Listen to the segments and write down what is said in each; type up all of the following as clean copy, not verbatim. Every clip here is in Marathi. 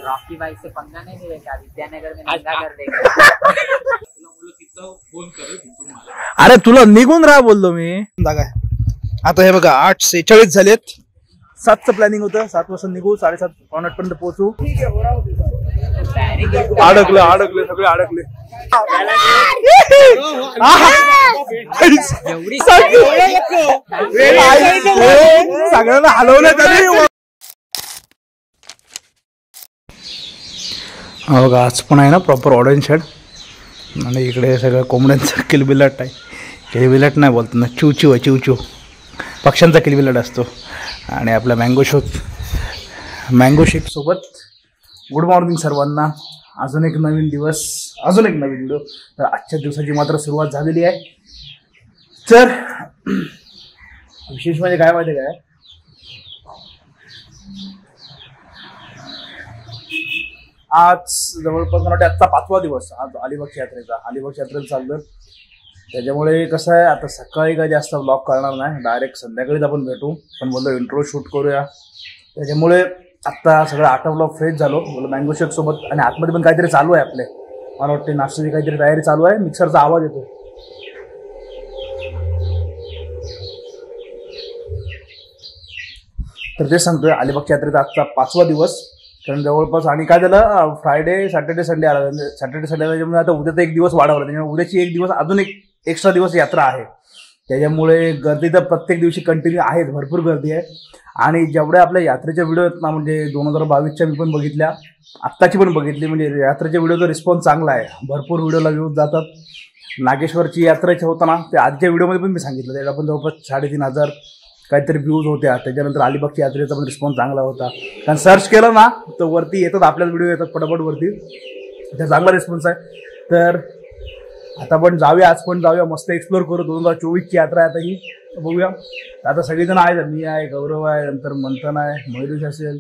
रॉकी भाई से पंगा नहीं मिलेगा, विद्यानगर में नंगा कर देगा। अरे तुला निघून राहा बोललो मी. जागा आता हे बघा 8:46 झालेत. 7चं प्लॅनिंग होतं, 7 वाजता निघू, 7:30 पावणे 8 पर्यंत पोहोचू. अडकले सगळे अडकले. सगळ्यांना हलवण्यात आली. बघा आज पण आहे ना प्रॉपर ऑरेंज शेड आणि इकडे सगळं कोंबड्यांचा किलबिलाट आहे. किलबिलाट नाही बोलतो ना, चिवचिव आहे, चिवचिव पक्ष्यांचा किलबिलाट असतो. आणि आपला मँगो शेक सोबत गुड मॉर्निंग सर्वांना. अजून एक नवीन दिवस, अजून एक नवीन व्हिडिओ. तर आजच्या दिवसाची मात्र सुरुवात झालेली आहे. तर विशेष म्हणजे काय माहिती काय, आज जवळपास मला वाटतं आजचा 5वा दिवस आज अलिबागच्या यात्रेचा. अलिबागच्या यात्रेला चाललं, त्याच्यामुळे कसं आहे आता सकाळी काय जास्त ब्लॉग करणार नाही, डायरेक्ट संध्याकाळीच आपण भेटू. पण बोललो इंट्रो शूट करूया, त्याच्यामुळे आत्ता सगळं आटोपलं, फ्रेश झालो. बोललो मँगो शेक सोबत. आणि आतमध्ये पण काहीतरी चालू आहे आपले, मला वाटते नाश्त्याची काहीतरी तयारी चालू आहे. मिक्सरचा आवाज येतो. तर ते सांगतोय अलिबागच्या यात्रेचा आजचा 5वा दिवस. कारण जवळपास आणि काय झालं, फ्रायडे सॅटर्डे संडे आला, सॅटर्डे संडे त्याच्यामुळे आता उद्याचा एक दिवस वाढवला, त्याच्यामुळे उद्याची एक दिवस अजून एक एक्स्ट्रा दिवस यात्रा आहे. त्याच्यामुळे गर्दी तर प्रत्येक दिवशी कंटिन्यू आहेच, भरपूर गर्दी आहे. आणि जेवढ्या आपल्या यात्रेच्या व्हिडिओ आहेत ना, म्हणजे 2022च्या मी पण बघितल्या, आत्ताची पण बघितली, म्हणजे यात्रेच्या व्हिडिओचा रिस्पॉन्स चांगला आहे. भरपूर व्हिडिओला व्ह्यूज जातात. नागेश्वरची यात्रेच्या होता ना, ते आजच्या व्हिडिओमध्ये पण मी सांगितलं, त्याला पण जवळपास 3,500 काहीतरी व्ह्यूज होत्या. त्याच्यानंतर अलिबागच्या यात्रेचा पण रिस्पॉन्स चांगला होता. कारण सर्च केलं ना तर वरती येतात, आपल्याला व्हिडिओ येतात पटापट वरती, त्या चांगला रिस्पॉन्स आहे. तर आता पण जाऊया, आज पण जाऊया, मस्त एक्सप्लोर करू. 2024ची यात्रा आहे आता ही, बघूया. आता सगळेजण आहेत, मी आहे, गौरव आहे, नंतर मंथन आहे, मयुरेश असेल,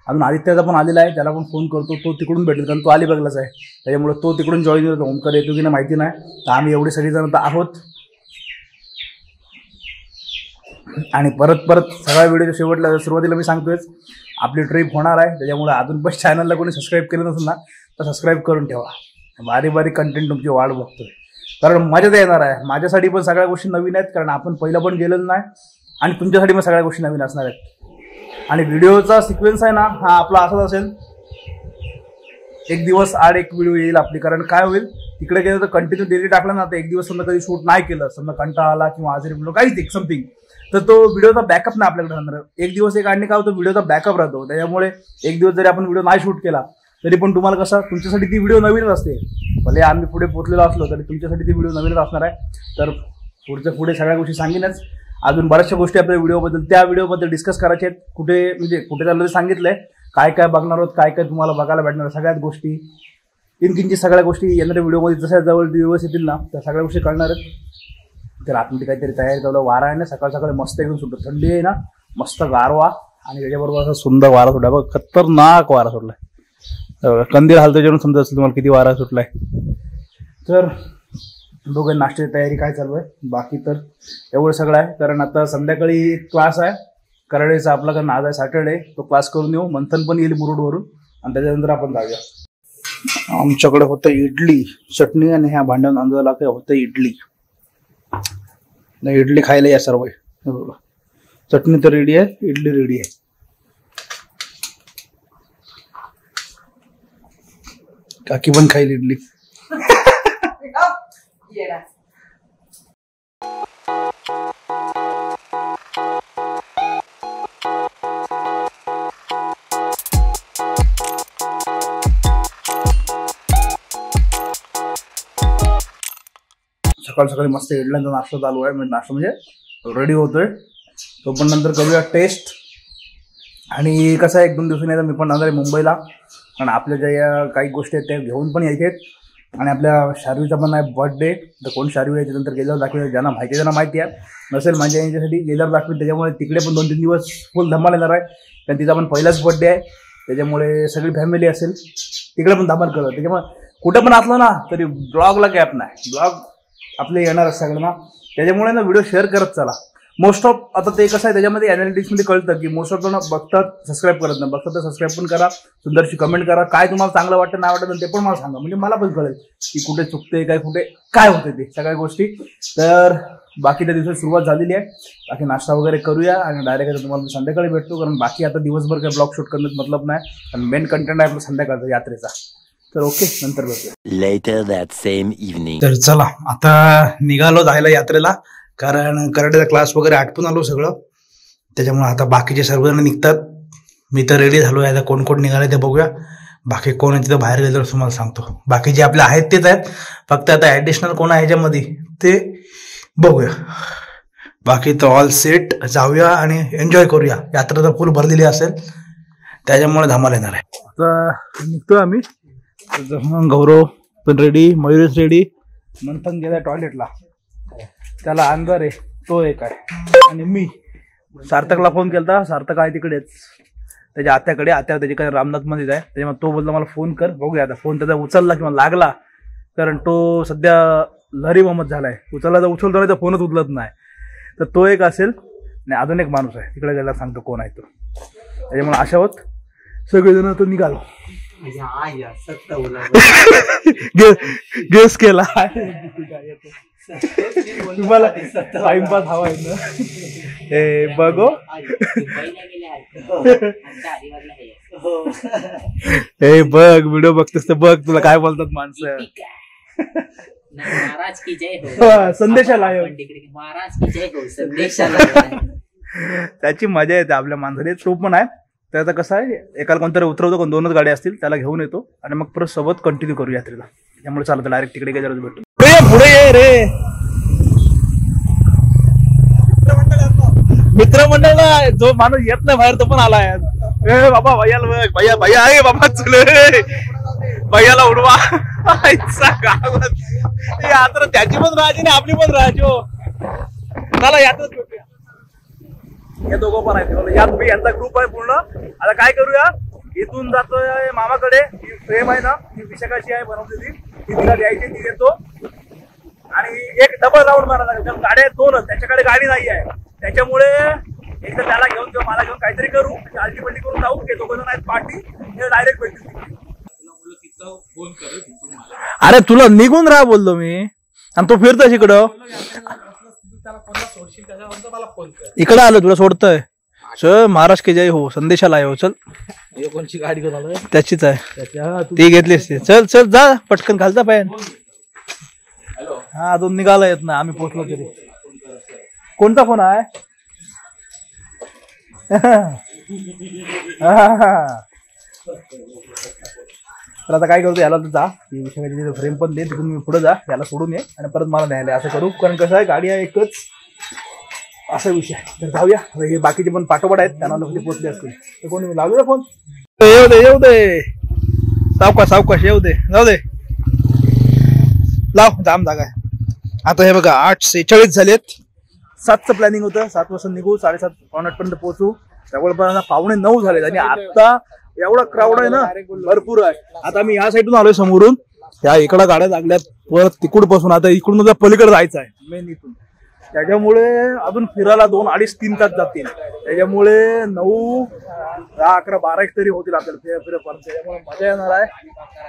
अजून आदित्याचा पण आलेला आहे, त्याला पण फोन करतो, तो तिकडून भेटेल कारण तो अलिबागलाच आहे. त्याच्यामुळे तो तिकडून जॉईन होतो. ओमकार येतो की नाही माहिती नाही. तर आम्ही एवढे सगळेजण आता आहोत. आणि परत सगळ्या व्हिडिओच्या शेवटला सुरुवातीला मी सांगतोयच, आपली ट्रिप होणार आहे. त्याच्यामुळे अजून पण चॅनलला कोणी सबस्क्राईब केलं नसेल ना तर सबस्क्राईब करून ठेवा. बारी कंटेंट तुमची वाट बघतोय, कारण मजा तर येणार आहे. माझ्यासाठी पण सगळ्या गोष्टी नवीन आहेत, कारण आपण पहिलं पण गेलेलो नाही. आणि तुमच्यासाठी पण सगळ्या गोष्टी नवीन असणार आहेत. आणि व्हिडिओचा सिक्वेन्स आहे ना, हा आपला असाच असेल, एक दिवस आड एक व्हिडिओ येईल आपली. कारण काय होईल, तिकडे गेलं तर कंटिन्यू डेली टाकला ना, तर एक दिवस समजा कधी शूट नाही केलं, समजा कंटाळा आला किंवा आजारी पडलो काहीच एक समथिंग, तर तो व्हिडिओचा बॅकअप नाही आपल्याकडे राहणार. एक दिवस एक आणि काय होतं, व्हिडिओचा बॅकअप राहतो. त्याच्यामुळे एक दिवस जरी आपण व्हिडिओ नाही शूट केला तरी पण तुम्हाला कसं, तुमच्यासाठी ती व्हिडिओ नवीनच असते. भले आम्ही पुढे पोहोचलेलो असलो तरी तुमच्यासाठी ती व्हिडिओ नवीनच असणार आहे. तर पुढे सगळ्या गोष्टी सांगेनच. अजून बऱ्याचशा गोष्टी आपल्या व्हिडिओबद्दल, त्या व्हिडिओबद्दल डिस्कस करायच्या आहेत. कुठे चाललं सांगितलंय, काय बघणार आहोत, काय तुम्हाला बघायला भेटणार, सगळ्याच गोष्टी इनकिंची सगळ्या गोष्टी येणाऱ्या व्हिडिओमध्ये जशा जवळ दिवस येतील ना, त्या सगळ्या गोष्टी कळणार आहेत. तर आतमध्ये काहीतरी तयारी चालू. वारा आहे ना, सकाळी मस्त एकदम सुटतो, थंडी आहे ना, मस्त गारवा, आणि त्याच्याबरोबर असा सुंदर वारा सुटला बघ, खतरनाक वारा सुटलाय. कंदील हालतो जेवण समजा असेल तुम्हाला किती वारा सुटलाय. तर दोघं नाश्त्याची तयारी काय चालू आहे, बाकी तर एवढं सगळं आहे. कारण आता संध्याकाळी क्लास आहे कराडेचा आपला, कारण आज आहे सॅटर्डे, तो क्लास करून येऊ. मंथन पण येईल मुरुडवरून, आणि त्याच्यानंतर आपण जाऊया. आमच्याकडे होतं इडली चटणी, आणि ह्या भांड्यावर अंदाजाला काय होतं इडली. नाही, इडली खायला या सर्व. चटणी तर रेडी आहे, इडली रेडी आहे. काकी पण खाईल इडली. सकाळी मस्त इडल्यांचा नाश्ता चालू आहे. नाश्ता म्हणजे रेडी होतोय, तो पण नंतर करूया टेस्ट. आणि कसं आहे, 1-2 दिवसांनी मी पण जाणार आहे मुंबईला, कारण आपल्या ज्या काही गोष्टी आहेत त्या घेऊन पण यायच्या आहेत. आणि आपल्या शार्वीचा पण आहे बर्थडे, तर कोण शार्वी यायच्या नंतर गेल्यावर दाखवेल. ज्यांना माहिती आहे त्यांना माहिती आहे, नसेल माझ्या यांच्यासाठी गेल्यावर दाखवेल. त्याच्यामुळे तिकडे पण 2-3 दिवस फुल धमाल येणार आहे, कारण तिचा पण पहिलाच बर्थडे आहे. त्याच्यामुळे सगळी फॅमिली असेल, तिकडे पण धमाल करत. त्याच्यामुळे कुठं पण असलं ना तरी ब्लॉगला गॅप नाही, ब्लॉग आपले येणार सगळ्यांना. त्याच्यामुळे ना व्हिडिओ शेअर करत चला. मोस्ट ऑफ आता ते कसं आहे त्याच्यामध्ये अनालिटिक्स मध्ये कळतं की मोस्ट ऑफ जण बघतात सबस्क्राईब करत नाही, बघतात तर सबस्क्राईब पण करा, सुंदरशी कमेंट करा, काय तुम्हाला चांगलं वाटतं नाही वाटतं ते पण मला सांगा, म्हणजे मला पण कळेल की कुठे चुकते काय कुठे काय होते ते सगळ्या गोष्टी. तर बाकी त्या दिवसाची सुरुवात झालेली आहे, बाकी नाश्ता वगैरे करूया आणि डायरेक्ट तुम्हाला मी संध्याकाळी भेटतो, कारण बाकी आता दिवसभर काही ब्लॉग शूट करण्यात मतलब नाही आणि मेन कंटेंट आहे आपला संध्याकाळचा यात्रेचा. तर ओके, नंतर भेटूया. Later that same evening. तर चला आता निघालो जायला यात्रेला, कारण कराटेचा क्लास वगैरे आटपून आलो सगळं, त्याच्यामुळे आता बाकीचे सर्वजण निघतात. मी तर रेडी झालो आहे, आता कोण कोण निघाले ते बघूया. बाकी कोण आहे तिथं बाहेर गेल्यावर तुम्हाला सांगतो. बाकी जे आपले आहेत तेच आहेत, फक्त आता ॲडिशनल कोण आहे ह्याच्यामध्ये ते बघूया. बाकी तर ऑल सेट, जाऊया आणि एन्जॉय करूया. यात्रा तर फुल भरलेली असेल त्याच्यामुळे धमाल येणार आहे. आता निघतोय आम्ही. गौरव पण रेडी, मयुरेश रेडी, मंथन गेलाय टॉयलेटला, त्याला अंधार आहे तो एक आहे, आणि मी सार्थकला फोन केला. सार्थक आहे तिकडेच त्याच्या आत्याकडे, आत्या त्याच्याकडे रामनाथ मध्ये आहे, त्याच्यामुळे तो बोलला मला फोन कर. बघूया आता फोन त्याचा उचलला किंवा लागला, कारण तो सध्या लहरी मोहम्मद झालाय, उचलला तर उचलतो नाही तर फोनच उचलत नाही. तर तो एक असेल आणि अजून एक माणूस आहे तिकडे गेला, सांगतो कोण आहे तो. त्याच्यामुळे अशा होत सगळेजण तो निघालो. गेस केला तुम्हाला टाइमपास हवा आहे ना. हे बघो हे बघ व्हिडिओ बघतोस तर बघ तुला काय बोलतात माणसं. महाराज की जय हो, संदेशाला महाराज की जय हो, संदेशाला. त्याची मजा येते आपल्या माणसाने. तो पण आहे. तर आता कसं आहे, एकाला कोणतरी उतरवतो, कोण दोनच गाड्या असतील त्याला घेऊन येतो आणि मग परत सोबत कंटिन्यू करू यात्रेला. त्यामुळे चालतं डायरेक्ट तिकडे गेल्यावर भेटू. पुढे ये रे मित्रमंडळला, जो माणूस येत नाही बाहेर तो पण आलाय. ए बाबा भैयाला बघ, भैया भैया आहे बाबा, चुले भैयाला उडवा. यात्रा त्याची पण राहायची आणि आपली पण राहायची. हो चला यात्राच भेटूया. हे दोघं पण आहेत यात, मी यांचा ग्रुप आहे पूर्ण. आता काय करूया, इथून जातोय मामाकडे. ही फ्रेम आहे ना, ही विशाखाची आहे बनवलेली, ती तिला द्यायची, ती देतो आणि एक डबल राऊंड मारायला लागेल, कारण गाड्या दोनच, त्याच्याकडे गाडी नाही आहे. त्याच्यामुळे एकदा त्याला घेऊन किंवा मला घेऊन काहीतरी करू, अल्टिमेटली करून जाऊ. हे दोघं जण आहेत पार्टी, हे डायरेक्ट भेटतील. अरे तुला निघून राहा बोललो मी, आणि तो फिरतोय इकडं. इकडे आलो तुला सोडतोय. चल महाराज की जय हो, संदेशाला आहे हो. चल कोणची गाडी घेऊन आलोय, त्याचीच आहे, ती घेतलीस. चल चल जा पटकन, घालता पॅन. हा अजून निघाला येत नाही, आम्ही पोहोचलो तरी. कोणता फोन आहे? तर आता काय करतो, याला तर जा विषयाची फ्रेम पण दे, तिथून मी पुढे जा, याला सोडून ये आणि परत मला न्यायला असं करू, कारण कसं आहे गाडी आहे एकच, असा विषय. तर जाऊया. हे बाकीचे पण पाठोपाठ आहेत, त्यांना लोक पोहोचले असतील. तर कोणी लावले फोन? येऊ दे येऊ दे, सावकाश सावकाश येऊ दे, जाऊ दे, लाव, जाम जागा आहे. आता हे बघा 8:46 झालेत. 7चं प्लॅनिंग होतं, 7 वाजता निघू, 7:30 पावणे 8 पर्यंत पोहोचू. जवळपास 9:15 झालेत आणि आता एवढा क्राऊड आहे ना, भरपूर आहे. आता आम्ही या साईडून आलोय समोरून, ह्या इकडं गाड्या लागल्यात, परत तिकडून पासून आता इकडून पलीकडे जायचं आहे मेन इथून. त्याच्यामुळे अजून फिरायला 2, 2.5, 3 तास जातील. त्याच्यामुळे 9, 10, 11, 12 एक तरी होतील आपल्याला फिरेपर्यंत. त्याच्यामुळे मजा येणार आहे.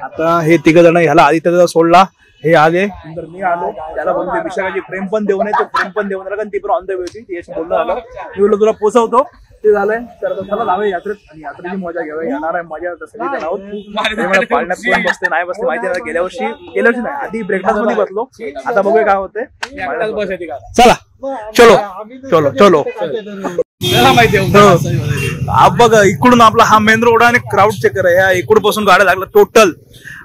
आता हे 3 जण, ह्याला आदित्य सोडला, हे आले, नंतर मी आलो. त्याला बोलते विशाखाची फ्रेम पण देऊ नये, फ्रेम पण देऊ नये, कारण ती पण ऑन द वे होती. ती बोलणं झालं, मी बोललो तुला पोचवतो, ते झालंय. तर चला जाऊया यात्रेत आणि यात्रेची मजा घ्यावी. येणार आहे मजा सगळी जण आहोत. पाळण्यात कोण बसते नाही बसते माहिती नाही. गेल्या वर्षी नाही, आधी ब्रेकफास्ट मध्ये बसलो, आता बघूया काय होते. चला चलो चलो चलो. बघ इकडून आपला हा मेन रोड आणि क्राऊड चेकर आहे. ह्या इकडून पासून गाड्या लागल्या टोटल,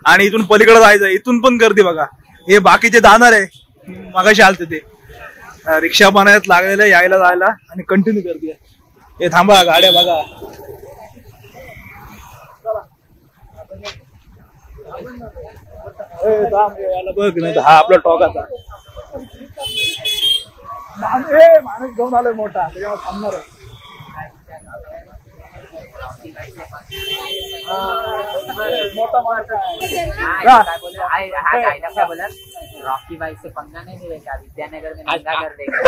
आणि इथून पलीकडे जायचं, इथून पण गर्दी बघा. हे बाकीचे जाणार आहे, मगाशी आलते ते रिक्षा बनायला लागलेलं यायला जायला, आणि कंटिन्यू गर्दी आहे. हे थांबा गाड्या बघा. बघ नाही हा आपला टॉकाचा माणूस घेऊन आलोय मोठा, त्याच्यावर थांबणार आहे. मोठा माणूस रॉकी भाई से पंगा नहीं मिलेगा, विद्यानगर में नंगा कर देगा।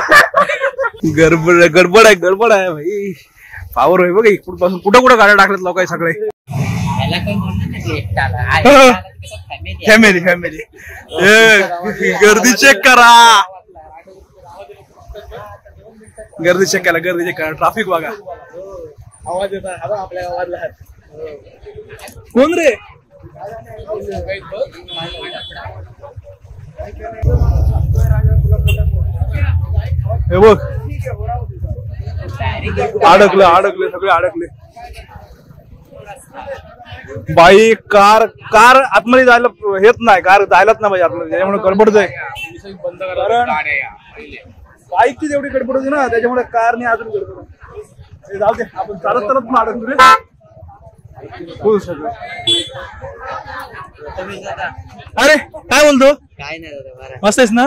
गडबड आहे भाई. पावर आहे बघ. इकडपासून कुठं गाड्या टाकल्यात लोकांनी सगळे. याला काही म्हणत नाही एकटाला. हा, एकटाला कसं family आहे. फॅमिली गर्दी चेक करा. गर्दी चेक करा. ट्रॅफिक बघा. आवाज येत आहे आपल्या आवाजला. कोण रे? हे बघ अडकले सगळे अडकले. बाई कार आतमध्ये जायला हेच नाही. कार जायलाच नाही पाहिजे आतमध्ये. त्याच्यामुळे गडबडच आहे. बाईकची जेवढी गडबड होती ना त्याच्यामुळे कारने अजून गडबड. जाऊ दे आपण चालत पण अडकलो रे. हो सगळं. अरे काय बोलतो? काय नाही मस्त आहेस ना?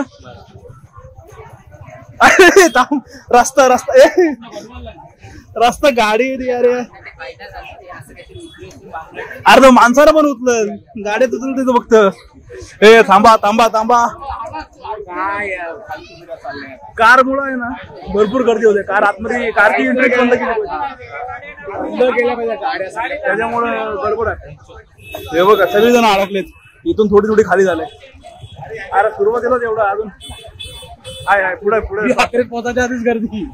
अरे रस्ता गाडी अरे तो माणसाला पण उचल. गाड्यात उचल बघत. ए थांबा. कार मुळे आहे ना भरपूर गर्दी होते. कार आतमध्ये कारची एंट्री बंद केल्या पाहिजे त्याच्यामुळे गडबड आहे. हे बघा सगळेजण अडकलेत. इथून थोडी खाली झाले. अरे सुरुवातीलाच एवढं अजून आहे. पुढे पोहोचायच्या आधीच गर्दी.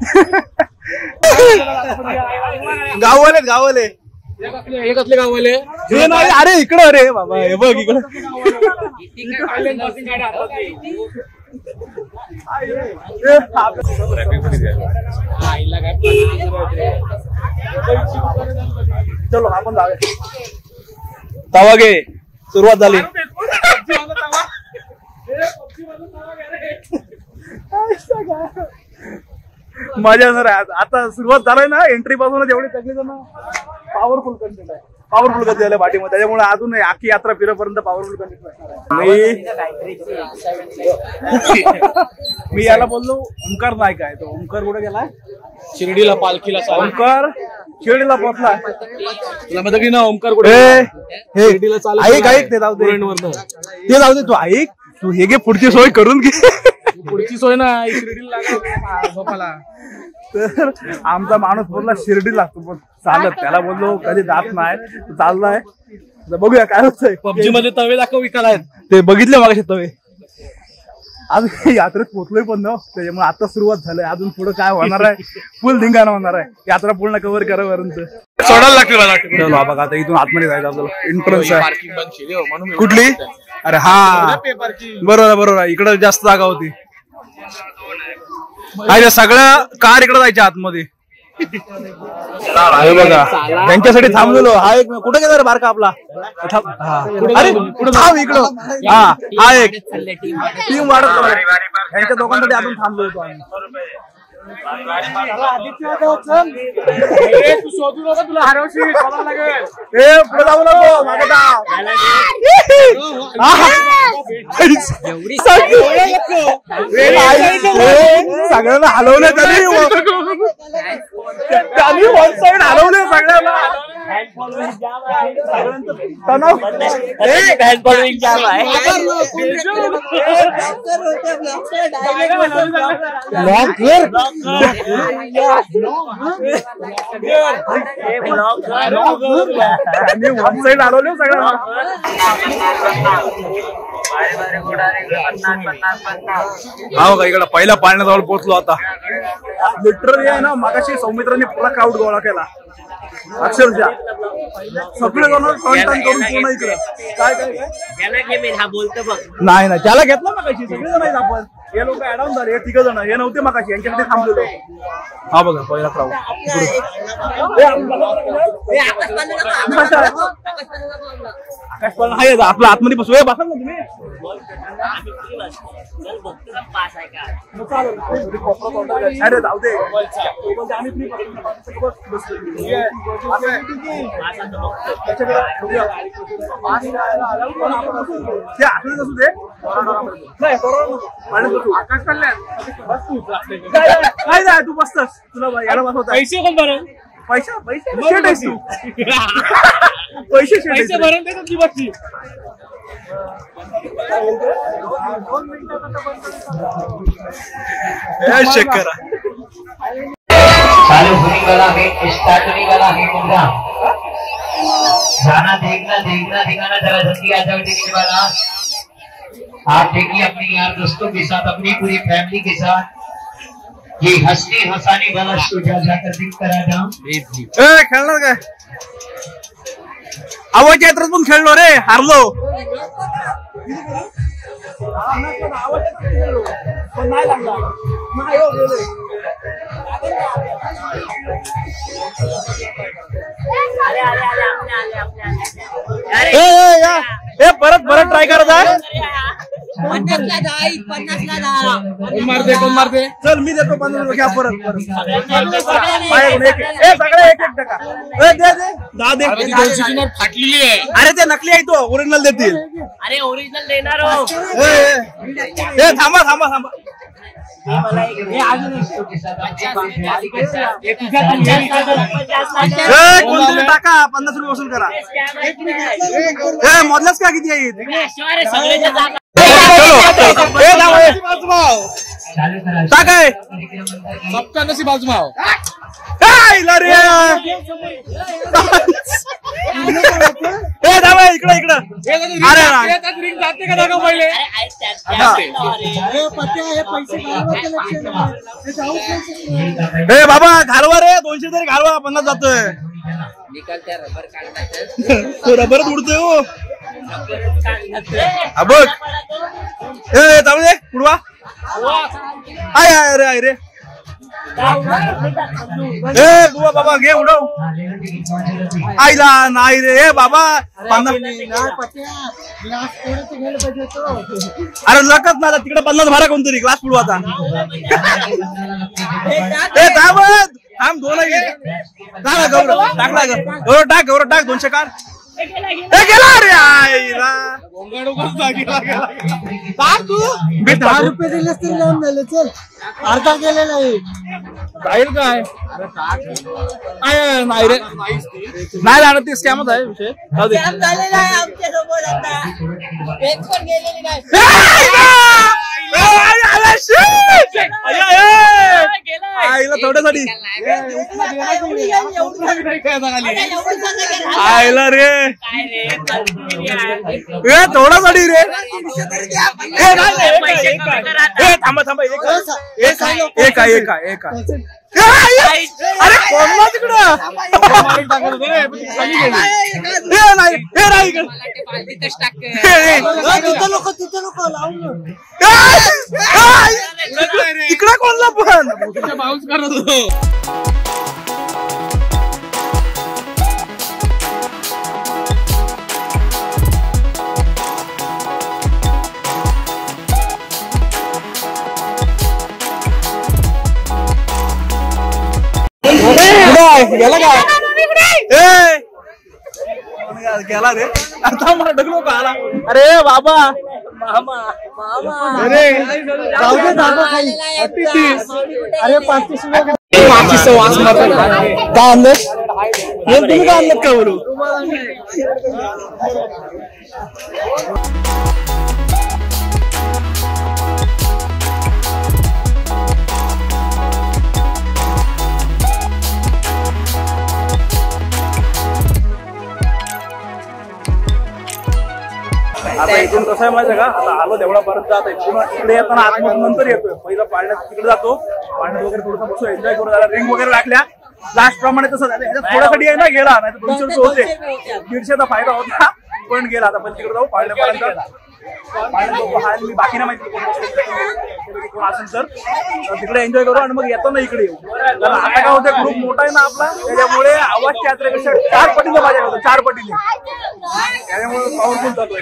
गाववाले एक असले गाववाले. अरे इकडं रे बाबा. हे बघ इकडं. चलो आपण जाऊया. तवा घे. सुरुवात झाली. मजा येणार आहे. आता सुरुवात झालाय ना एंट्री पासून एवढी सगळी जण पॉवरफुल कंटेंट आहे. पॉवरफुल गती झाली पाठीमध्ये. त्याच्यामुळे अजून आखी यात्रा फिरेपर्यंत पॉवरफुल कंटेंट मी याला बोललो ओंकार नाईक आहे. तो ओंकार कुठे गेलाय? शिर्डीला पालखीला. ओंकार शिर्डीला पोहोचला. तुला माहिती की ना ओंकार कुठे? शिर्डीला चालू. ऐक ते जाऊ दे. तू ऐक. तू हे घे पुढची सोय करून घे. पुढची सोय ना शिर्डीला झोपाला. तर आमचा माणूस बोलला शिर्डी लागतो पण चालत. त्याला बोललो कधी जात नाही. चाललाय. बघूया काय होतंय. पबजी मध्ये तवे दाखव विकायला आहेत. ते बघितले मागाशी तवे. अजून यात्रेत पोहोचलोय पण न. त्याच्यामुळे आता सुरुवात झालंय. अजून पुढे काय होणार आहे? फुल धिंगाणा होणार आहे. यात्रा पूर्ण कव्हर करापर्यंत सोडायला लागते. चलो बाबा आता इथून आतमध्ये जायचं आपल्याला. एंट्रन्स आहे. पार्किंग बंद केली म्हणून. कुठली? अरे हा बरोबर इकडे जास्त जागा होती. अरे सगळ्या कार इकडे जायच्या आतमध्ये. बघा त्यांच्यासाठी थांबलेलो. हा एक कुठे गेला रे बारका आपला? अरे थांब इकडं. हा एक टीम वाढत त्यांच्या दोघांसाठी आपण थांबलो होतो आम्ही. तू शोधू नका. तुला हरवशील. सगळ्यांना हलवलं त्यांनी वन साईड हलवले सगळ्यांना. वन साईड हलवले सगळ्यांना. हा बघा इकडे पहिल्या पाळण्याजवळ पोहोचलो आता. लिटरली आहे ना मगाशी सौमित्रांनी पुरा क्राऊड गोळा केला. अक्षरशः सगळे जण टन करून पूर्ण इकडे. काय नाही त्याला घेतला मगाशी. सगळे जण आहेत आपण. हे लोक ऍड ऑन झाले. हे 3 जण हे नव्हते मगाशी. यांच्यासाठी थांबलेलो. हा बघा पहिला क्राऊड. आकाश आपला आतमध्ये बसू. बसा ना तुम्ही. अरे जाऊ दे. काय नाही तू बसतस. तुला याला बसवता पैसे कोण बरं? पैसे पैसे भरून देतात ती बसची. चेक करा. चालू होने वाला है, स्टार्ट होने वाला है मुर्गा. गाना देखना देखना दिखाना जरा जल्दी आ जाओ देखने वाला. आप देखिए अपने यार दोस्तों के साथ, अपनी पूरी फैमिली के साथ ये हंसने हंसाने वाला शो जाकर देख कर आ जाओ. खेळणार काय? आवाज यात्रात पण खेळलो रे, हारलो. परत परत ट्राय करत आहे. 50ला 10 मारते कोण मारते? चल मी देतो 50 घ्या परत. सगळे एक एक टका दे. फाटलेली आहे. अरे ते नकली आहे, तो ओरिजिनल देतील. अरे ओरिजिनल देणार हो. थांबा थांबा थांबा. कोणतरी टाका, 50 रुपये वसूल करा. मोदलाच का किती आहे? टाकाय सबका नसीब आजमाओ. इकडे इकडे. जाते का दाखव पहिले. बाबा घालवा रे, 200 तरी घालवा. 50 जातोय. रबर काढण्याचं रबरच उडतोय हो. बघ दे उडवा. आय रे बुवा बाबा घे उडव. आईला नाही रे बाबा. अरे लकत ना तिकडे 50 भारा कोणतरी ग्लास पुढू आता. थांब 2 टाकला गौरव टाक 200 काढ. गेला रे आईला. तू 10 रुपये दिलेस तरी लावून झाले. चल अर्धा गेलेला आहे. जाईल काय नाही रे, नाही जाणार. ते स्कॅमच आहे विषय. आईला थोड्यासाठी आईला रे थोडासाठी रे. थांबा थांबा. एक अरे कोणला तिकडं तिकडं कोणला पण बाउन्स करत होतो. गेला काय गेला रे. आता मला ढकलो का आला. अरे बाबा अरे जाऊ दे दादा खाली. अरे 35 वास मारतो. काय आणलं तुम्ही? काय आणलं का बोलू? आता इथून कसं आहे माहिती आहे का? आता आलो तेवढा परत जात इकडे येताना आतमध्ये नंतर येतोय. पहिला पाळण्यात तिकडे जातो. पाळण्यात वगैरे थोडंसं बसू, एन्जॉय करू. जरा रिंग वगैरे लागल्या. लास्ट प्रमाणे तसं झालं. ह्याच्यात थोड्यासाठी आहे ना गेला, नाही तर 200 रुपये होते. 150चा फायदा होता पण गेला. आता पण तिकडे जाऊ पाळण्यापर्यंत. मी बाकी नाही माहिती कोण असेल तर तिकडे एन्जॉय करू आणि मग येतो ना इकडे येऊ. कारण आता काय होते, ग्रुप मोठा आहे ना आपला, त्याच्यामुळे आवाज यात्रेपेक्षा 4 पटीने माझ्या होतं. 4 पटीने त्याच्यामुळे पॉवरफुल जातो.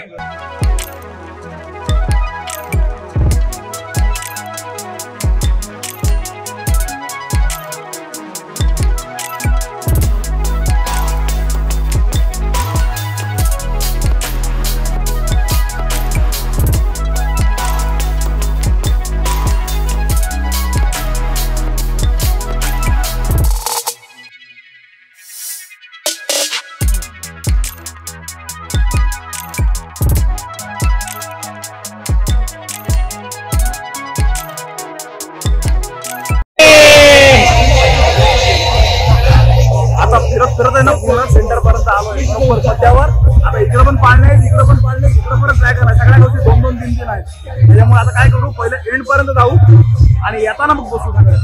फिरत आहे ना पूर्ण सेंटर पर्यंत आलोय बरोबर सध्यावर. आता इकडे पण पाळणे आहेत, इकडे पण पाळणे, इकडे पण ड्रॅगन आहे. सगळ्या गोष्टी 2-2, 3-3 आहेत. त्याच्यामुळे आता काय करू, पहिले एंड पर्यंत जाऊ आणि येताना मग बसू सगळं.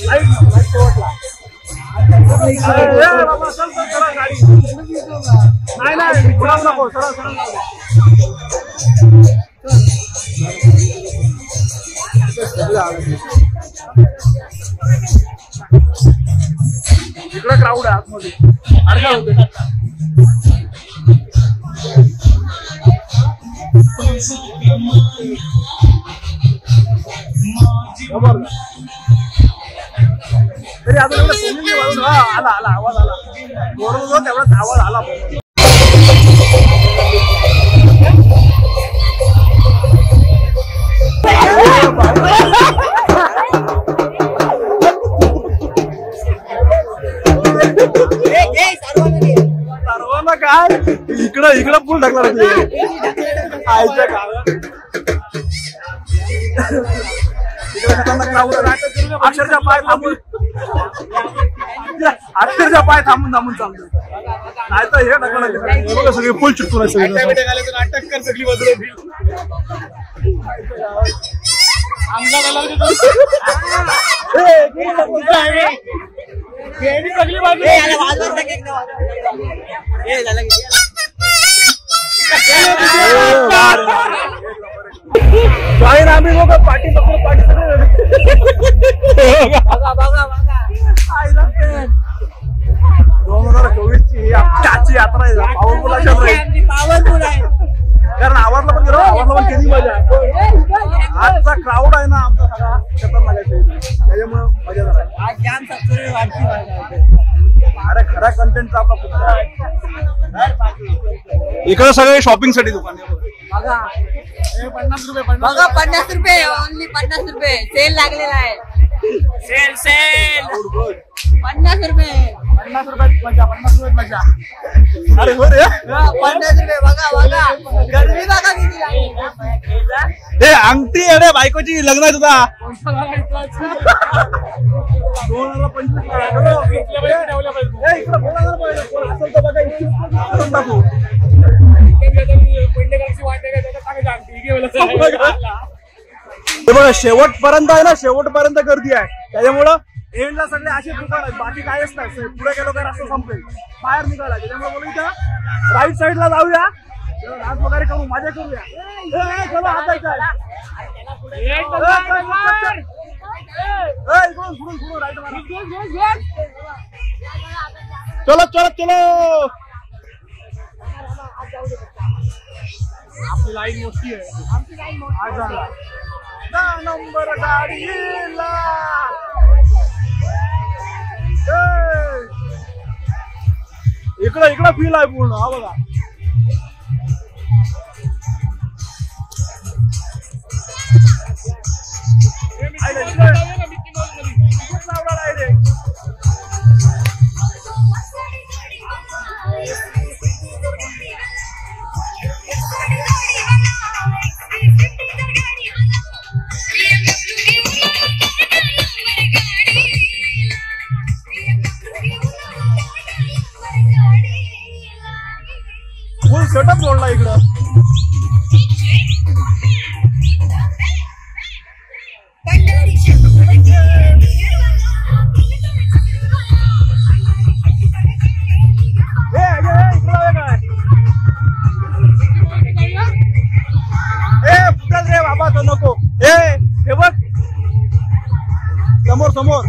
लाईट शेवटला नाही गुलाब नको, सरळ सरळ इकडे क्राऊड आहे आतमध्ये. अरे काय होते तरी अजून एवढं आला आला आवाज आला बरोबर, तेवढाच आवाज आला. सर्वांना काय इकडं पूल टाकला आयच्या गावात. अक्षरशः पाय थांबून थांबून चालतो. नाही तर हे बघा सगळे फुल चिटकून आहे. नाटक कर सगळी बदल आम्ही लोक पाठी पकडून पाठी सगळे 2024 ची आजची यात्रा आहे पावनपुराच्या. कारण आवाजला पण गेलो, आवाजला पण किती मजा. आजचा क्राऊड आहे ना आमचा सगळा खतरनाक आहे, त्याच्यामुळे मजा झाला. अरे खरा कंटेंटचा आपला पुढचा. इकडे सगळे शॉपिंग साठी दुकान आहे. 50 रुपये बघा 50 रुपये ओनली 50 रुपये सेल लागलेला आहे. सेल 50 रुपये 50 रुपयात मजा, 50 रुपयात मजा. अरे हो रे 50 रुपये बघा गर्मी बघा किती लागली. ए अंगठी अरे बायकोची लग्न आहे तुझा. 2025 शेवटपर्यंत आहे ना, शेवटपर्यंत गर्दी आहे. त्याच्यामुळं एंडला सगळे असे दुकान आहेत, बाकी कायच नाही. पुढे गेलो काय रस्ता संपेल, बाहेर निघाला. त्याच्यामुळे बोलू इथं राईट साईडला जाऊया, डान्स वगैरे करू, मजा करूया. चलो चलो चलो आपली लाईन मोठी आहे. नंबर गाडीला इकडं फील आहे पूर्ण. हा बघा फुल सेटअप जोडला इकडं. रे बाबा तो नको. हे बघ समोर समोर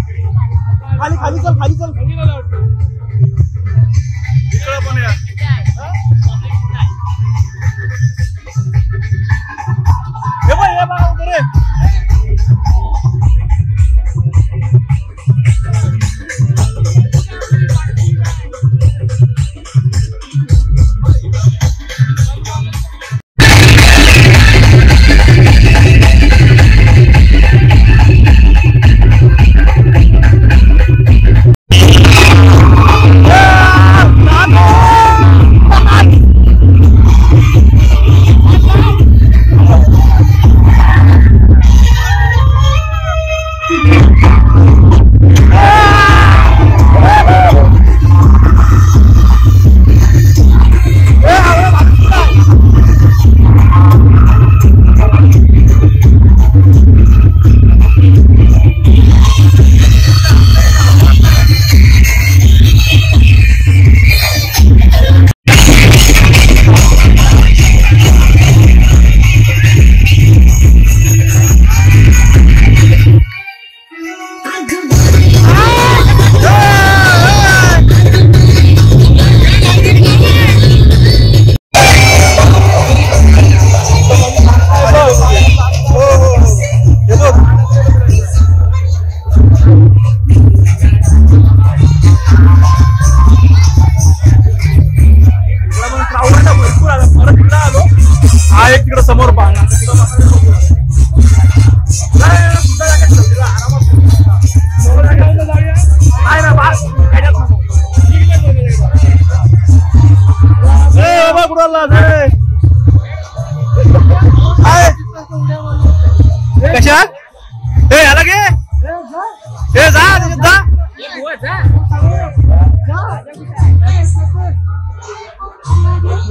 खाली खाली चल खाली चल. इकडं पण या. हे बघ रे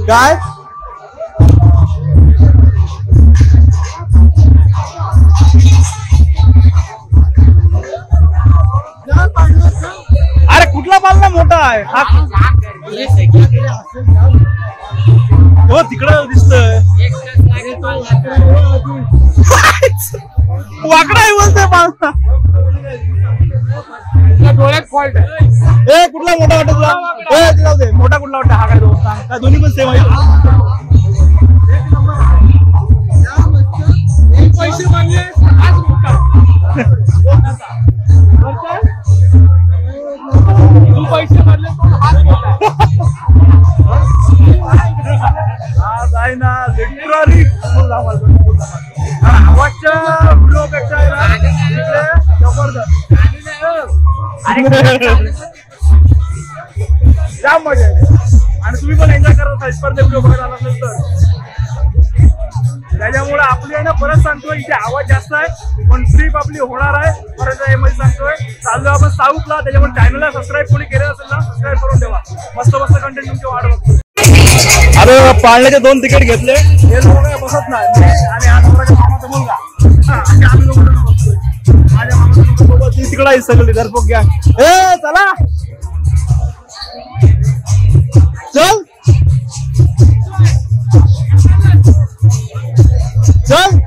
काय अरे कुठला पालना मोठा आहे हा हो तिकडं दिसतोय वाकडा आहे बोलतोय पालना डोळ्यात फॉल्ट आहे. ए कुठला मोठा वाटत तुला ए जाऊ दे मोठा कुठला वाटतं हा काय दोस्त सांग काय दोन्ही पण सेम आहे पैसे मागले आज मोठा तू पैसे भरले तो हात मोठा आज आहे ना लिटरली आवाजच्या व्हिडिओपेक्षा जबरदस्त जाम मजा येते आणि तुम्ही पण एन्जॉय करत असाल स्पर्धे व्हिडिओ बघायला आला असेल तर त्याच्यामुळे आपली आहे ना परत सांगतोय इथे आवाज जास्त आहे पण ट्रिप आपली होणार आहे परत मध्ये सांगतोय चाललो आपण साऊथला त्याच्यामुळे चॅनलला सबस्क्राईब कोणी केलं असेल ना सबस्क्राईब करून ठेवा मस्त मस्त कंटेंट तुमची वाट बघतो अरे पाळण्याचे 2 तिकीट घेतले हे लोक काय बसत नाही आणि हा नवऱ्याच्या मामाचा मुलगा आम्ही लोक बघतोय माझ्या मामाच्या सोबत तिकडे आहे सगळी दरपोक घ्या ए चला चल चल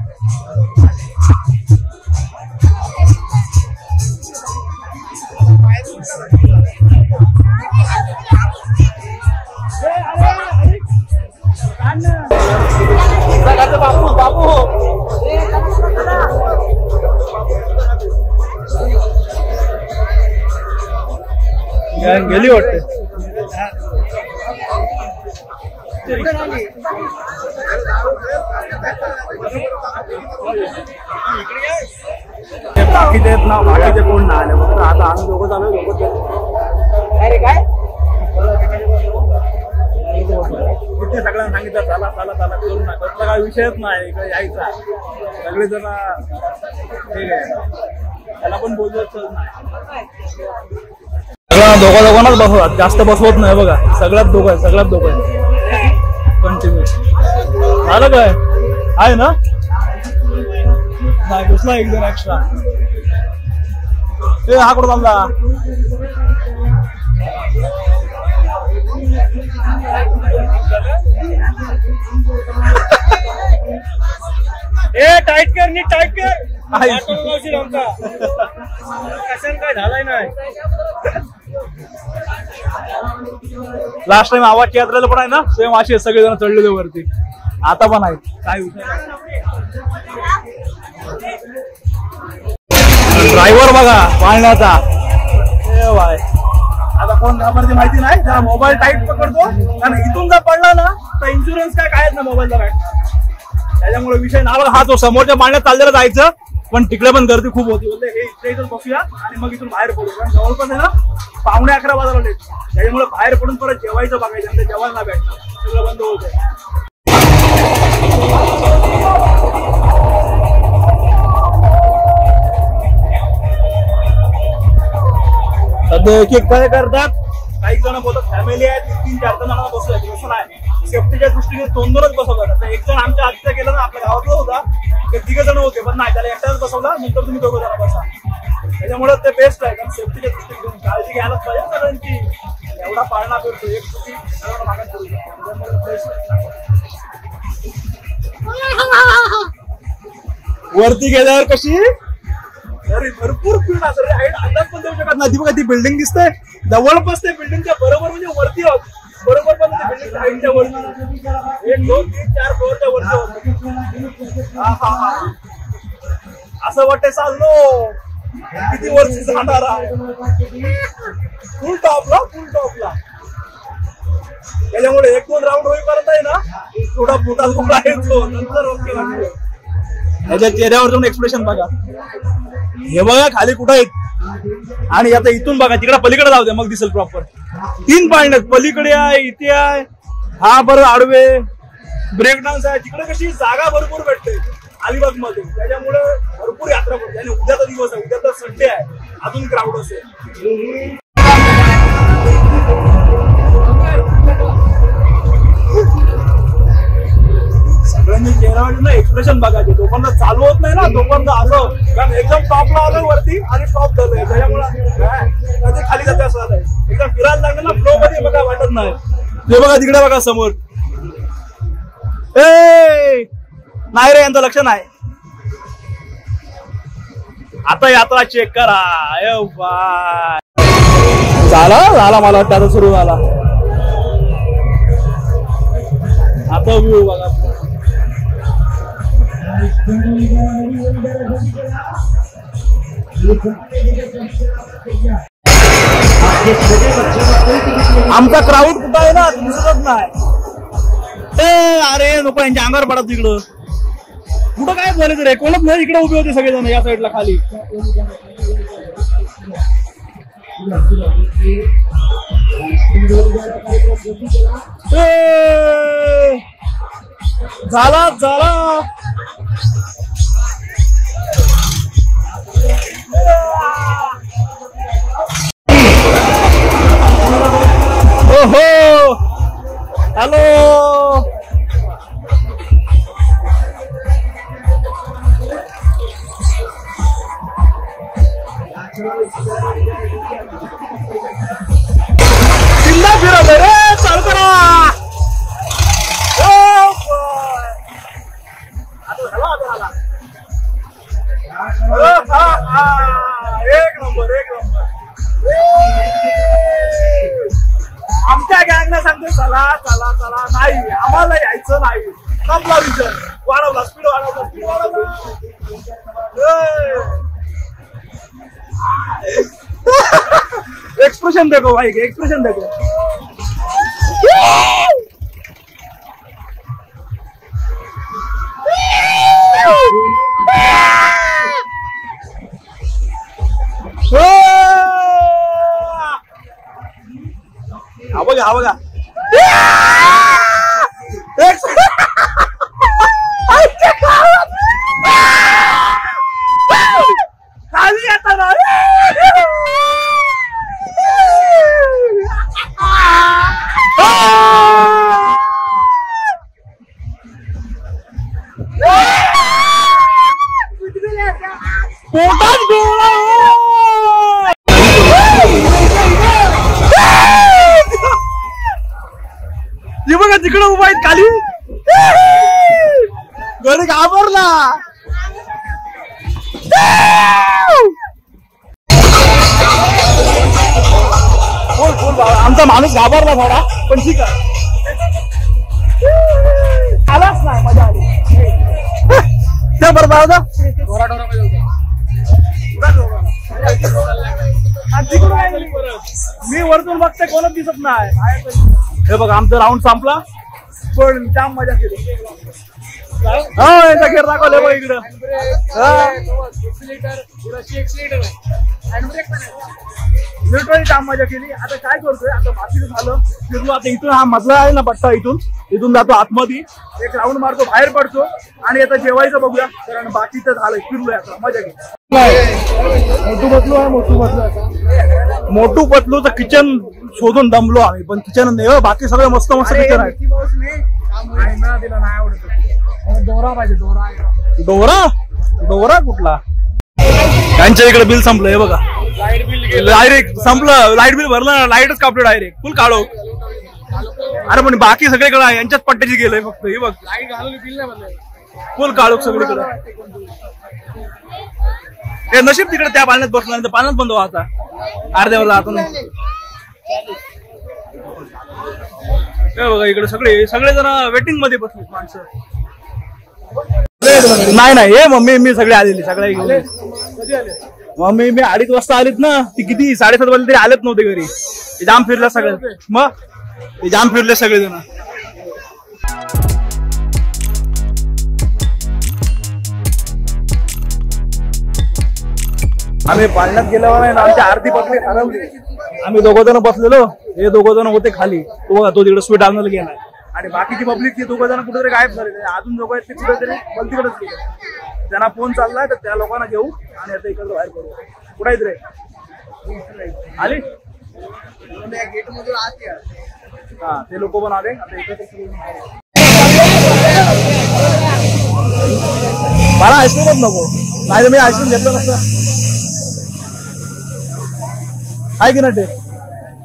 बापू बापू गेली वाटते बाकीचे आहेत ना बाकीचे कोण नाही आले फक्त आता आम्ही दोघं चालू अरे काय कुठे सगळ्यांना सांगितलं चला चला चला करू नका कसला काय विषयच नाही इकडे यायचा सगळेजण ठीक आहे त्याला पण बोलवत नाही दोघांनाच बसवतात जास्त बसवत नाही बघा सगळ्यात दोघं आहे कंटिन्यू झालं काय आहे ना नाही घुसला एक जण एक्स्ट्रा ए हा कुठं चालला ए टाईट कर नीट टाईट कर कशाने काय झालाय नाही लास्ट टाइम आवाज यात्रेला पण आहे ना सेम असे सगळेजण चढलेले वरती आता पण आहे काय विषय ड्रायव्हर बघा पाळण्याचा बाय आता कोण घाबरते माहिती नाही जरा मोबाईल टाईट पकडतो कारण इथून जर पडला ना तर इन्शुरन्स काय ना मोबाईलचा भेटणार त्याच्यामुळे विषय ना हा तो समोरच्या पाळण्यात चाललेला जायचं पण तिकडे पण गर्दी खूप होती बोलले हे इथे इथून बसूया आणि मग इथून बाहेर पडू कारण जवळपास आहे ना 11:15 वाजायला लेट त्याच्यामुळे बाहेर पडून परत जेवायचं बघायचं आणि जेवायला नाही भेटणार सगळं बंद होत सध्या एक एक काय करतात काही जण बोलतात फॅमिली आहेत 3-4 जणांना बसवायचं तसं नाही सेफ्टीच्या दृष्टीने 2-2च बसवतात एक जण आमच्या आधीचा गेला ना आपल्या गावातला होता ते 3 जण होते पण नाही त्याला एकटाच बसवला नंतर तुम्ही 2 जण बसा त्याच्यामुळे ते बेस्ट आहे कारण सेफ्टीच्या दृष्टीने काळजी घ्यायलाच पाहिजे सगळ्यांची एवढा पाळणा करतो एक चुकी सर्वांना भागात करू शकतो त्याच्यामुळे बेस्ट वरती गेल्यावर कशी अरे भरपूर फील्ड असेल अंदाज पण देऊ शकत नाही बघा ती बिल्डिंग दिसते जवळपास त्या बिल्डिंगच्या बरोबर म्हणजे वरती आहोत बरोबर पण त्या बिल्डिंग साईडच्या वरती 1, 2, 3, 4 फ्लोअरच्या वरती असं वाटतंय चाललो किती वर्ष जाणार आहे फुल टॉपला त्याच्यामुळे 1-2 राऊंड होईपर्यंत आहे ना थोडा मोठा येतो नंतर ओके वाटतो ह्याच्या चेहऱ्यावर जाऊन एक्सप्रेशन बघा हे बघा खाली कुठं आहेत आणि आता इथून बघा तिकडे पलीकडे जाऊ दे मग दिसेल प्रॉपर 3 पाळण्यात पलीकडे आहे इथे आहे हा बरं आडवे ब्रेक डान्स आहे तिकडे कशी जागा भरपूर भेटते अलिबाग मध्ये त्याच्यामुळे भरपूर यात्रा पडते आणि उद्याचा दिवस आहे उद्या तर संडे आहे अजून क्राऊड असेल एक्सप्रेशन बघायचे. तोपर्यंत चालू होत नाही ना, तोपर्यंत असं कारण एकदम टॉपला आलोय वरती आणि टॉप झालोय त्याच्यामुळे कधी खाली जाते असं झालंय. एकदम फिरायला लागलं ना फ्लो मध्ये बघा वाटत नाही. ते बघा तिकडे बघा समोर. ए नाही रे यांचं लक्ष नाही. आता यात्रा चेक करा. झाला मला वाटतं आता सुरू झाला. आता व्ह्यू बघा. आमचा क्राऊड कुठं आहे ना दिसतच नाही. अरे नको यांच्या अंगावर पडत तिकडं. कुठं काय बोलायचं रे, कोणच नाही. इकडे उभे होते सगळेजण या साईडला खाली. झाला ओहो हॅलो. किल्ला फिरवलं रे, चालू करा. एक नंबर. आमच्या गँगला सांगतो चला नाही आम्हाला यायचं नाही. संपला विषय. वाढवला स्पीड वाढवला. एक्सप्रेशन देखो भाई, एक्सप्रेशन देखो. हा बघा खाली येताना पोटात गोळा. बघा तिकडे उभा आहेत खाली. घरी घाबरला. आमचा माणूस घाबरला थोडा, पण ठीक आहे. आलाच नाही, मजा आली. त्या बरोबर मी वरतून बघते कोणच दिसत नाही. हे बघा आमचा राऊंड संपला, पण जाम मजा केली. हो याचा घेर दाखवले बघ इकडं. लिटरली जाम मजा केली. आता काय करतोय, आता बाकीचं झालं फिरलो. आता इथून हा मधला आहे ना पट्टा, इथून जातो आतमध्ये, एक राऊंड मारतो, बाहेर पडतो आणि आता जेवायचं बघूया. कारण बाकीचं झालंय, फिरलोय आता मजा केली. मोटू पतलूचं किचन शोधून दमलो आम्ही, पण किचन नाही. बाकी सगळं मस्त किचन आहे. दोरा पाहिजे. दोरा कुठला? त्यांच्या इकडे बिल संपलं. हे बघा लाईट बिल डायरेक्ट संपलं. लाईट बिल भरलं, लाईटच कापलं डायरेक्ट फुल काळो. अरे पण बाकी सगळीकडे आहे, यांच्याच पट्ट्याची गेलंय फक्त. हे बघ लाईट घालवली, बिल नाही भरलं, फुल काळोख सगळीकडे. ते नशीब तिकडे त्या पाण्यात बसला, नाही तर पाण्यात बंद व्हायचा अर्ध्यावर जातो. हे बघा इकडे सगळेजण वेटिंग मध्ये बसले माणसं. नाही हे मम्मी मी सगळे आलेली, सगळे गेले. मम्मी मी 2:30 वाजता आलीत ना. ती किती 7:30 वाजले तरी आलेच नव्हते घरी. ते जाम फिरले सगळे. मग ते जाम फिरले सगळेजण. आम्ही पाण्यात गेल्यावर आमची अर्धी पत्नी हरवली. आम्ही 2 जण बसलेलो, हे 2 जण होते खाली. तो बघा तो तिकडे स्वीट आणायला गेलाय. आणि बाकीची पब्लिक ती 2 जण कुठेतरी गायब झाले. अजून 2 आहेत ते कुठेतरी पलतीकडेच गेले. त्यांना फोन चाललाय, तर त्या लोकांना घेऊ आणि आता इकडे बाहेर पडू. कुठे आहेत रे? आली गेट मधून आत. हा ते लोक पण आले. आता इकडे मला आईस्क्रीमच नको, नाही तर मी आईस्क्रीम घेतलं नसतं. आहे की नाही?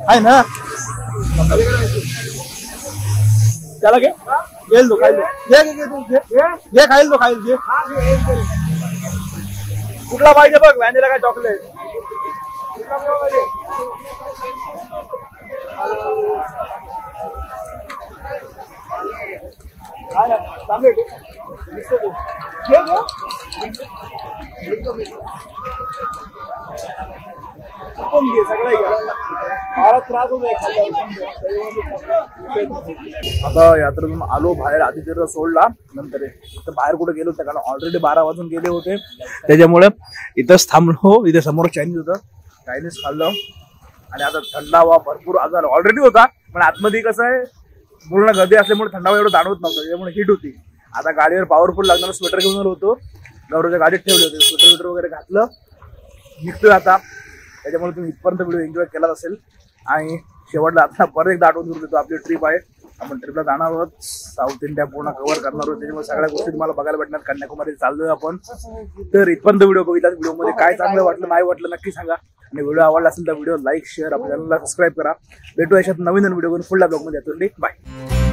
आहे ना? त्याला घे, घेईल तो, खाईल घे, खाईल तो, खाईल घे. कुठला पाहिजे बघ, व्हॅनिला काय चॉकलेट? आता यात्रेतून आलो बाहेर, आदित्य सोडला, नंतर इथं बाहेर कुठे गेलो होतं कारण ऑलरेडी 12 वाजून गेले होते, त्याच्यामुळे इथंच थांबलो. इथे समोर चायनीज होतं, चायनीज खाल्लं आणि आता थंडावा भरपूर आजार ऑलरेडी होता, पण आतमध्ये कसं आहे पूर्ण गर्दी असल्यामुळे थंडावा एवढं जाणवत नव्हतं, त्याच्यामुळे हीट होती. आता गाडीवर पॉवरफुल लागणार स्वेटर घेऊन आलो होतो, गौरवच्या गाडीत ठेवले होते, स्वेटर वगैरे घातलं, निघतोय आता. त्याच्यामुळे तुम्ही इथपर्यंत व्हिडिओ एन्जॉय केलाच असेल. आणि शेवटला आता परत एकदा आठवण करून देतो, आपली ट्रिप आहे, आपण ट्रिपला जाणार आहोत, साऊथ इंडिया पूर्ण कव्हर करणार आहोत, त्याच्यामुळे सगळ्या गोष्टी तुम्हाला बघायला भेटणार. कन्याकुमारी चाललोय आपण, तर इथपर्यंत व्हिडिओ बघितला, व्हिडिओमध्ये काय चांगलं वाटलं नाही वाटलं नक्की सांगा, आणि व्हिडिओ आवडला असेल तर व्हिडिओ लाईक शेअर, आपल्या चॅनलला सबस्क्राईब करा. भेटू अशात नवीन व्हिडिओ करून पुढल्या ब्लॉगमध्ये येतो. बाय.